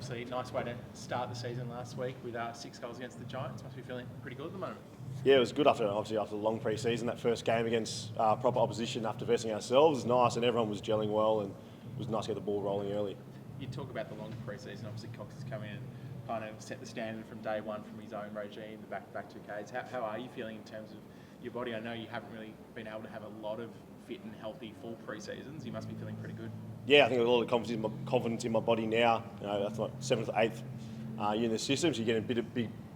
obviously, nice way to start the season last week with 6 goals against the Giants. Must be feeling pretty good at the moment. Yeah, it was good after a long pre-season. That first game against proper opposition after versing ourselves was nice, and everyone was gelling well, and it was nice to get the ball rolling early. You talk about the long pre-season. Obviously, Cox has come in and kind of set the standard from day one from his own regime, the back-to-back 2Ks. How are you feeling in terms of your body? I know you haven't really been able to have a lot of fit and healthy full pre-seasons. You must be feeling pretty good. Yeah, I think a lot of confidence in my body now. That's my 7th or 8th year in the system, so you're getting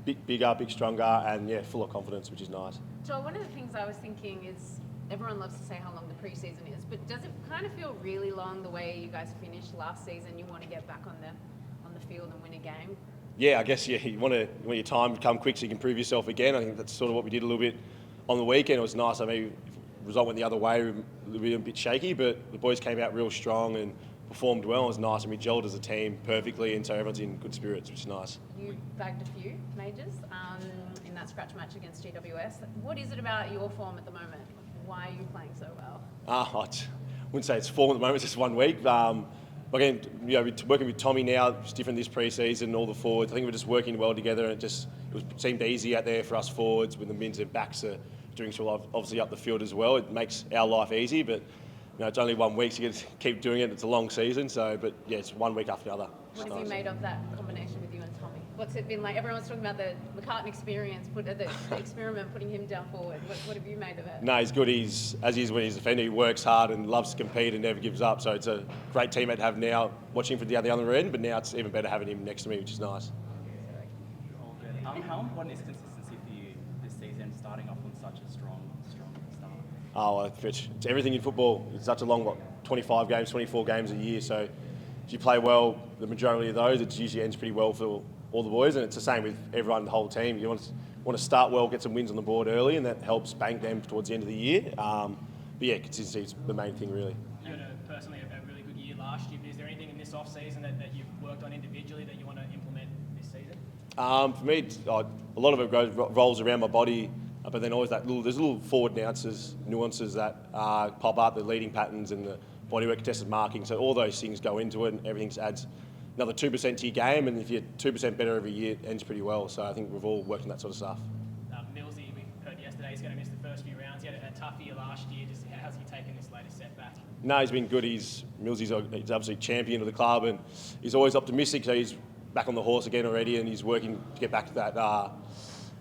bit bigger, bit stronger, and yeah, full of confidence, which is nice. Joel, one of the things I was thinking is everyone loves to say how long the pre-season is, but does it kind of feel really long the way you guys finished last season? You want to get back on the field and win a game? Yeah, I guess you want your time to come quick so you can prove yourself again. I think that's sort of what we did a little bit on the weekend. It was nice. I mean, if the result went the other way, we were a bit shaky, but the boys came out real strong and performed well. It was nice, and we gelled as a team perfectly, and so everyone's in good spirits, which is nice. You bagged a few majors in that scratch match against GWS. What is it about your form at the moment? Why are you playing so well? I wouldn't say it's form at the moment, it's just 1 week. Again, we're working with Tommy now. It's different this pre-season, all the forwards. I think we're just working well together, and it seemed easy out there for us forwards when the mids and backs are doing so well, obviously up the field as well. It makes our life easy, but it's only 1 week, so you got to keep doing it. It's a long season, but yeah, it's 1 week after the other. What have you made of that combination with you and Tommy? What's it been like? Everyone's talking about the McCartan experience, the experiment, putting him down forward. What have you made of it? No, he's good. As he is when he's a defender, he works hard and loves to compete and never gives up. So it's a great teammate to have now, watching from the other end, but now it's even better having him next to me, which is nice. How important is consistency for you this season, starting off on such a strong start? Oh, it's everything in football. It's such a long, 25 games, 24 games a year. So if you play well, the majority of those, it usually ends pretty well for all the boys. And it's the same with everyone, the whole team. You want to start well, get some wins on the board early, and that helps bank them towards the end of the year. But yeah, consistency is the main thing, really. You had personally a really good year last year. Is there anything in this off-season that you've worked on individually that you want to implement this season? For me, a lot of it rolls around my body, but then always there's little forward nuances that pop up, the leading patterns and the bodywork, contested marking. So all those things go into it, and everything adds another 2% to your game. And if you're 2% better every year, it ends pretty well. So I think we've all worked on that sort of stuff. Millsy, we heard yesterday he's going to miss the first few rounds. He had a tough year last year. Just how's he taken this latest setback? No, he's been good. Millsy's obviously champion of the club, and he's always optimistic. So he's back on the horse again already, and he's working to get back to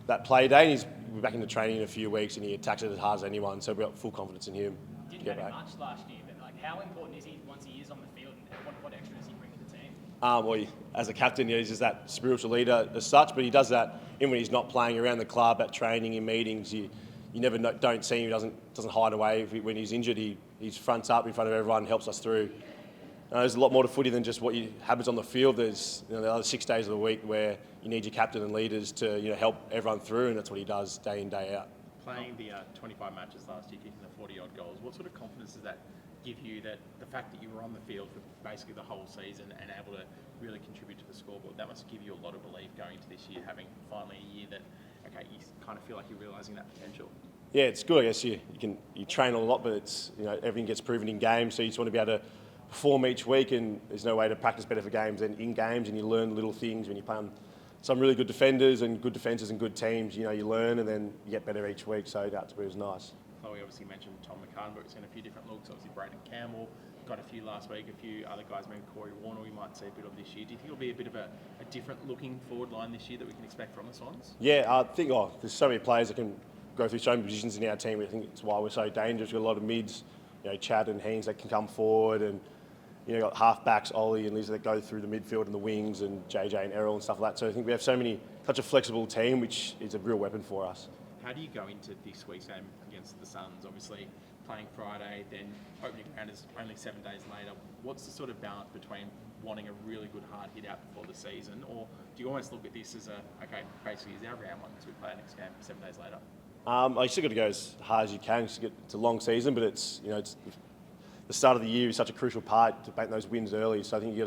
that play day. And he's back into training in a few weeks, and he attacks it as hard as anyone. So we've got full confidence in him. Didn't have much last year, but how important is he once he is on the field, and what extra does he bring to the team? Well, as a captain, he's just that spiritual leader as such, but he does that even when he's not playing around the club, at training, in meetings. You never don't see him. He doesn't hide away. When he's injured, he's fronts up in front of everyone, helps us through. There's a lot more to footy than just what happens on the field. There's the other 6 days of the week where you need your captain and leaders to help everyone through, and that's what he does day in, day out. Playing the 25 matches last year, kicking the 40-odd goals, what sort of confidence does that give you, that the fact that you were on the field for basically the whole season and able to really contribute to the scoreboard? That must give you a lot of belief going into this year, having finally a year that, okay, you kind of feel like you're realising that potential. Yeah, it's good. I guess you train a lot, but it's everything gets proven in games, so you just want to be able to perform each week, and there's no way to practice better for games than in games, and you learn little things when you play on some really good defenders and good defences and good teams. You learn, and then you get better each week, so that's where it was nice. Chloe obviously mentioned Tom McCartan, but we've seen a few different looks. Obviously, Braden Campbell got a few last week, a few other guys, maybe Corey Warner we might see a bit of this year. Do you think it'll be a bit of a different looking forward line this year that we can expect from the Swans? Yeah, I think there's so many players that can go through so many positions in our team. I think it's why we're so dangerous. We've got a lot of mids, Chad and Haynes that can come forward, and got half-backs, Ollie and Liz that go through the midfield and the wings, and JJ and Errol and stuff like that. So I think we have such a flexible team, which is a real weapon for us. How do you go into this week's game against the Suns? Obviously, playing Friday, then opening round is only 7 days later. What's the sort of balance between wanting a really good hard hit out before the season, or do you almost look at this as basically is our round one because we play our next game 7 days later? You still got to go as hard as you can. It's a long season, but it's the start of the year is such a crucial part to bank those wins early. So I think we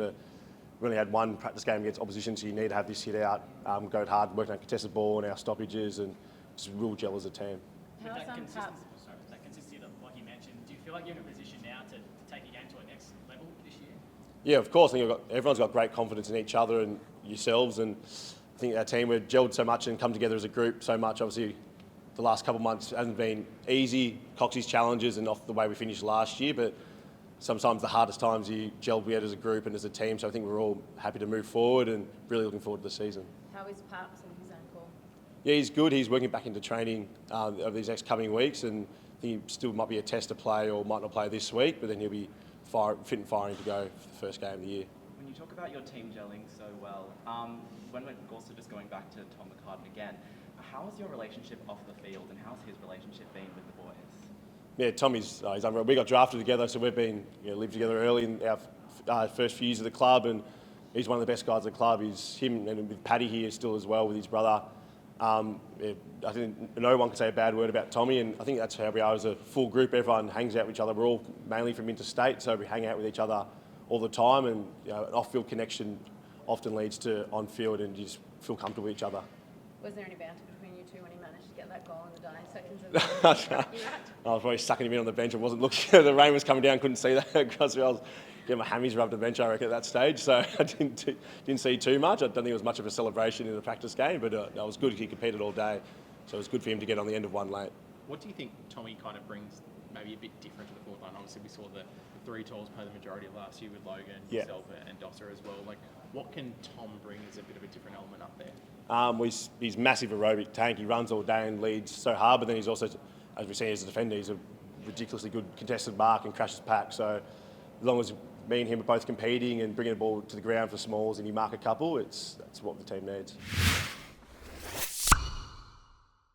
only had one practice game against opposition, so you need to have this hit out, go hard, working on contested ball and our stoppages, and just real gel as a team. That consistency, like you mentioned, do you feel like you're in a position now to take your game to a next level this year? Yeah, of course. I think everyone's got great confidence in each other and yourselves, and I think our team, we've gelled so much and come together as a group so much. Obviously, the last couple of months hasn't been easy. Coxie's challenges and off the way we finished last year, but sometimes the hardest times you gel together as a group and as a team. So I think we're all happy to move forward and really looking forward to the season. How is Parks and his ankle? Yeah, he's good. He's working back into training over these next coming weeks, and I think he still might be a test to play or might not play this week, but then he'll be fit and firing to go for the first game of the year. When you talk about your team gelling so well, when we're also just going back to Tom McCartan again, how is your relationship off the field and how's his relationship been with the boys? Yeah, Tommy's he's unreal. We got drafted together, so we've been lived together early in our first few years of the club, and he's one of the best guys at the club. He's him and with Paddy here still as well with his brother. I think no one can say a bad word about Tommy, and I think that's how we are as a full group. Everyone hangs out with each other. We're all mainly from interstate, so we hang out with each other all the time, and an off-field connection often leads to on-field, and you just feel comfortable with each other. Was there any banter between you two when he managed to get that goal in the dying seconds of the game? I was probably sucking him in on the bench and wasn't looking. The rain was coming down, couldn't see that because I was getting my hammies rubbed the bench, I reckon, at that stage. So I didn't see too much. I don't think it was much of a celebration in the practice game, but it was good. He competed all day, so it was good for him to get on the end of one late. What do you think Tommy kind of brings maybe a bit different to the forward line? Obviously, we saw the three tools play the majority of last year with Logan, yourself, and Dosser as well. Like, what can Tom bring as a bit of a different element up there? He's massive aerobic tank. He runs all day and leads so hard, but then he's also, as we've seen as a defender, he's a ridiculously good contested mark and crashes pack. So as long as me and him are both competing and bringing the ball to the ground for smalls and you mark a couple, that's what the team needs.